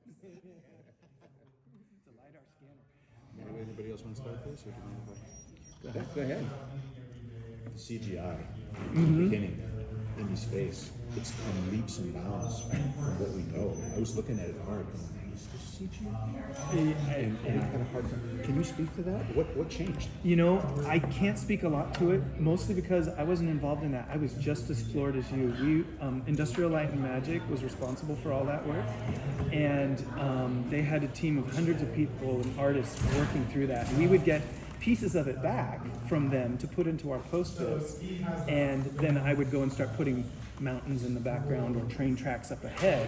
It's a LiDAR scanner. Anybody else want to start this? Or do you want to Go ahead. The CGI in the beginning, Indy's face, it's come leaps and bounds from what we know. I was looking at it hard, going, is this CGI? And I had a hard time. Can you speak to that? What changed? You know, I can't speak a lot to it, mostly because I wasn't involved in that. I was just as floored as you. Industrial Light and Magic was responsible for all that work, and they had a team of hundreds of people and artists working through that. And we would get pieces of it back from them to put into our post-viz, and then I would go and start putting mountains in the background or train tracks up ahead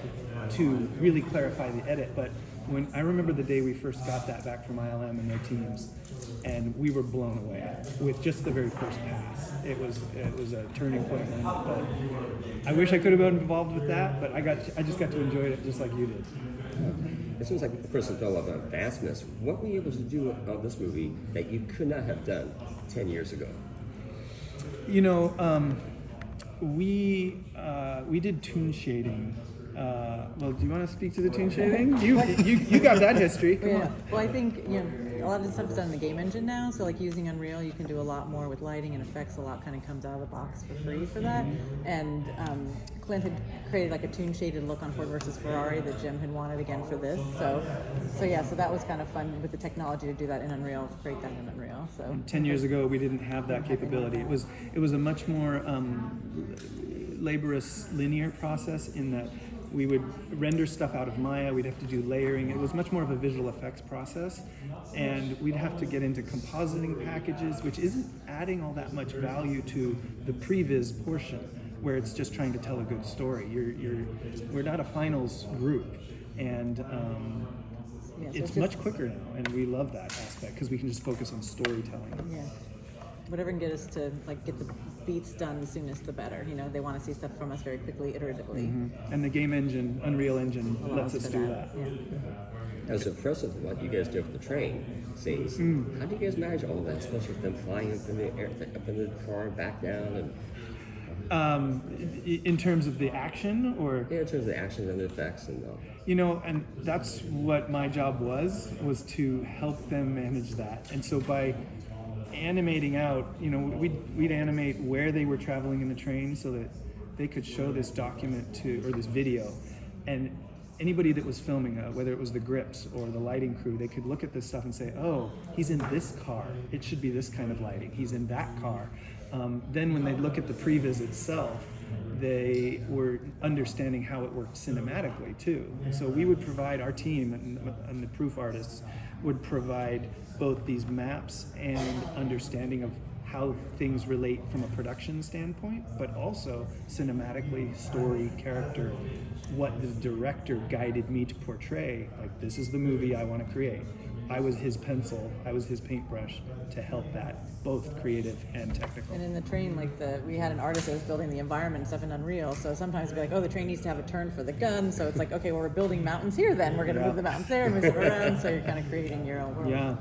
to really clarify the edit. But when I remember the day we first got that back from ILM and their teams, and we were blown away with just the very first pass. It was a turning point moment. But I wish I could have been involved with that, but I just got to enjoy it just like you did. It seems like a person fell of vastness. What were you able to do on this movie that you could not have done 10 years ago? You know, we did tune shading. Well, do you want to speak to the tune shading? You got that history. Come on. Well, I think a lot of the stuff is done in the game engine now. So like using Unreal, you can do a lot more with lighting and effects. A lot kind of comes out of the box for free for that. And Clint had created like a tune shaded look on Ford versus Ferrari that Jim had wanted again for this. So that was kind of fun with the technology to do that in Unreal, create that in Unreal. So 10 years ago, we didn't have that capability. It was a much more laborious linear process in that we would render stuff out of Maya, we'd have to do layering. It was much more of a visual effects process, and we'd have to get into compositing packages, which isn't adding all that much value to the pre-viz portion, where it's just trying to tell a good story. We're not a finals group, and it's much quicker now, and we love that aspect because we can just focus on storytelling. Yeah. Whatever can get us to like get the beats done the soonest, the better. You know, they want to see stuff from us very quickly, iteratively. Mm-hmm. And the game engine, Unreal Engine, lets us do that. Yeah. As impressive what you guys did with the train scenes. How do you guys manage all that, especially with them flying up in the air, up in the car, back down, and in terms of the action, or in terms of the action and the effects and all. you know, and that's what my job was to help them manage that. And so by animating out, you know, we'd animate where they were traveling in the train so that they could show this document or this video, and anybody that was filming, whether it was the grips or the lighting crew, they could look at this stuff and say, oh, he's in this car, it should be this kind of lighting, he's in that car. Then when they look at the pre-viz itself, they were understanding how it worked cinematically too. So we would provide, our team and the proof artists would provide both these maps and understanding of how things relate from a production standpoint, but also cinematically, story, character, what the director guided me to portray. Like, this is the movie I want to create. I was his pencil, I was his paintbrush to help that, both creative and technical. And in the train, like we had an artist that was building the environment and stuff in Unreal, so sometimes it'd be like, oh, the train needs to have a turn for the gun, so it's like, okay, well, we're building mountains here then, we're going to move the mountains there, move it around, so you're kind of creating your own world. Yeah.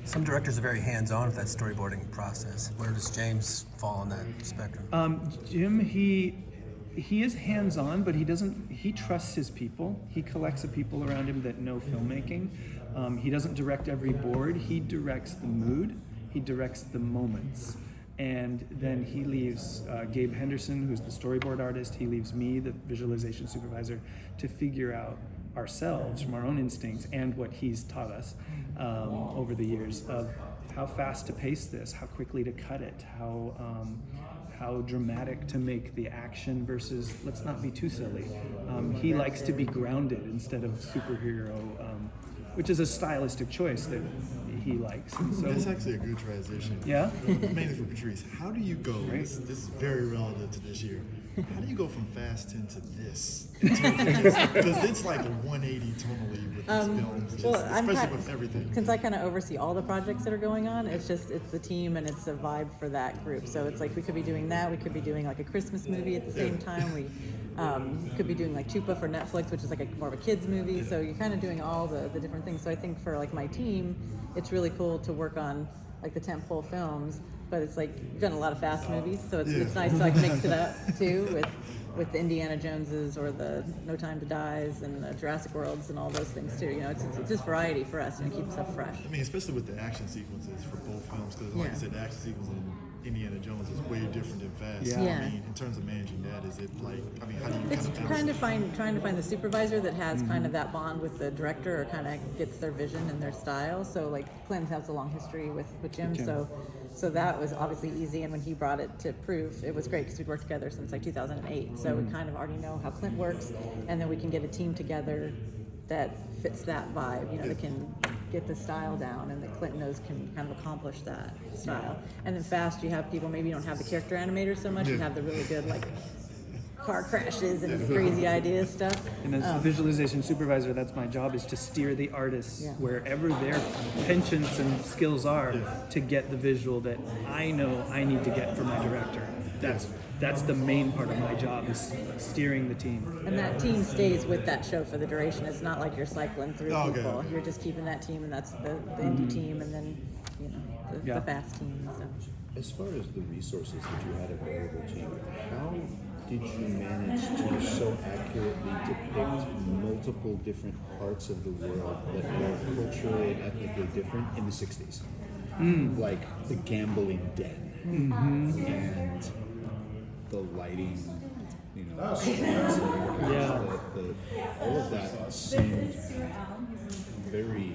Some directors are very hands-on with that storyboarding process. Where does James fall on that spectrum? Jim, he is hands-on, but he trusts his people. He collects the people around him that know filmmaking. He doesn't direct every board. He directs the mood. He directs the moments. And then he leaves Gabe Henderson, who's the storyboard artist, he leaves me, the visualization supervisor, to figure out ourselves from our own instincts and what he's taught us over the years of how fast to pace this, how quickly to cut it, how dramatic to make the action versus let's not be too silly. He likes to be grounded instead of superhero, which is a stylistic choice that he likes. And so, that's actually a good transition. Yeah? Mainly for Patrice. How do you go, this is very relative to this year, how do you go from Fast 10 to this? Because it's like a 180 tonally with these films, especially with everything. Since I kind of oversee all the projects that are going on, it's the team and it's a vibe for that group. So it's like we could be doing that, we could be doing like a Christmas movie at the same time. We could be doing like Chupa for Netflix, which is like more of a kids movie. So you're kind of doing all the different things. So I think for like my team, it's really cool to work on like the tentpole films. But it's like you've done a lot of fast movies, so it's nice to like mix it up too with with the Indiana Joneses or the No Time to Dies and the Jurassic Worlds and all those things too. You know, it's just variety for us, and it keeps stuff fresh. I mean, especially with the action sequences for both films, because like Yeah. I said, the action sequence in Indiana Jones is way different than Fast. Yeah. So, Yeah. I mean, in terms of managing that, is it like, I mean, how do you It's kind of trying to balance find the supervisor that has kind of that bond with the director, or kind of gets their vision and their style. So like Clint has a long history with Jim, Jim. so that was obviously easy. And when he brought it to Proof, it was great because we'd worked together since like 2008. So we kind of already know how Clint works, and then we can get a team together that fits that vibe. You know, that can get the style down, and that Clint knows can kind of accomplish that style. And then Fast, you have people, maybe you don't have the character animators so much, you have the really good like car crashes and crazy ideas stuff. And as a visualization supervisor, that's my job, is to steer the artists Yeah. wherever their penchants and skills are to get the visual that I know I need to get for my director. That's the main part of my job, is steering the team. And that team stays with that show for the duration. It's not like you're cycling through Oh, okay. people. You're just keeping that team, and that's the Indy team, and then you know Yeah. the Fast team and stuff. As far as the resources that you had available to you, how did you manage to so accurately depict multiple different parts of the world that were culturally and ethnically different in the 60s? Like the gambling den and the lighting, you know, streets and Yeah. all of that seemed very.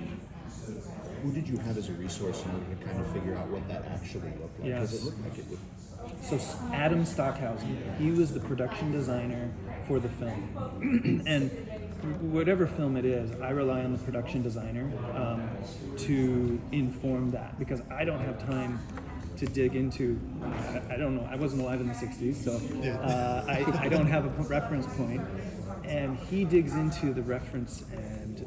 Who did you have as a resource in order to kind of figure out what that actually looked like? Because Yes. it looked like it would. So Adam Stockhausen, he was the production designer for the film. And whatever film it is, I rely on the production designer to inform that, because I don't have time to dig into, I don't know, I wasn't alive in the 60s, so I don't have a reference point. And he digs into the reference and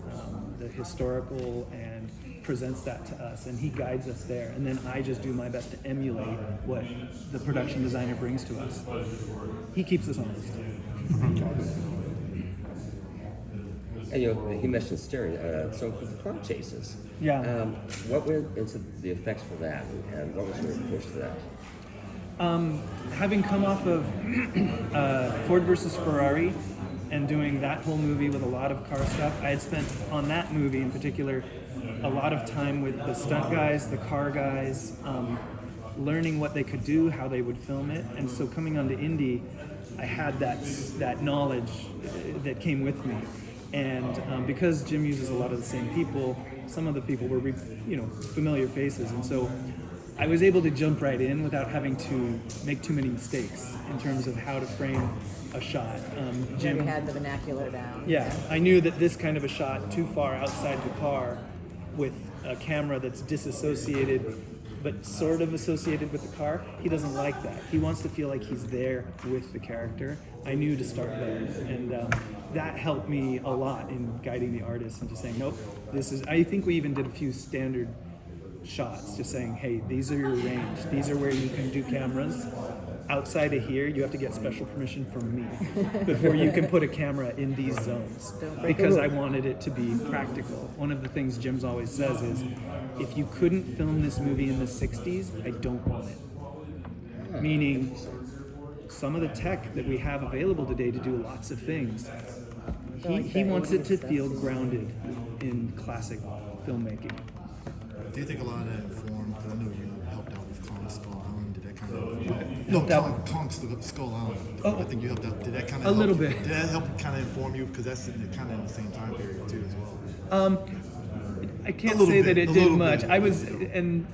the historical and presents that to us, and he guides us there, and then I just do my best to emulate what the production designer brings to us. He keeps us honest. And you know, he mentioned steering. So for the car chases, Yeah. what went into the effects for that, and what was your approach to that? Having come off of Ford versus Ferrari and doing that whole movie with a lot of car stuff, I had spent on that movie in particular a lot of time with the stunt guys, the car guys, learning what they could do, how they would film it. And so coming onto Indy, I had that knowledge that came with me. And because Jim uses a lot of the same people, some of the people were familiar faces, and so I was able to jump right in without having to make too many mistakes in terms of how to frame a shot. Jim had the vernacular down. Yeah, I knew that this kind of a shot too far outside the car with a camera that's disassociated but sort of associated with the car, he doesn't like that. He wants to feel like he's there with the character. I knew to start there, and that helped me a lot in guiding the artist and just saying, nope, this is, I think we even did a few standard shots, just saying, hey, these are your range. These are where you can do cameras. Outside of here, you have to get special permission from me before you can put a camera in these zones, because I wanted it to be practical. One of the things Jim's always says is, if you couldn't film this movie in the 60s, I don't want it. Meaning, some of the tech that we have available today to do lots of things, he wants it to feel grounded in classic filmmaking. Do you think a lot of that informed, because I know you helped out with Kong Skull Island, did that kind of, Kong Skull Island, I think you helped out, did that kind of A little bit. Did that help kind of inform you, because that's kind of in the same time period too as well? I can't A little say that bit, it a did little much. bit. I was, and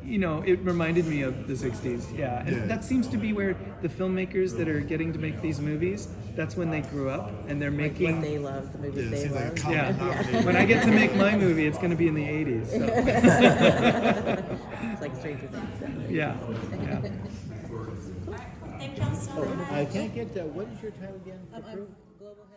it reminded me of the 60s, yeah. And Yeah. that seems to be where the filmmakers that are getting to make these movies, that's when they grew up and they're Like making... what they love, the movies Yeah, it they seems like a love. common denominator. When I get to make my movie, it's going to be in the 80s. So. It's like Stranger Things. Yeah. I can't get that. What is your title again? I'm Global Head.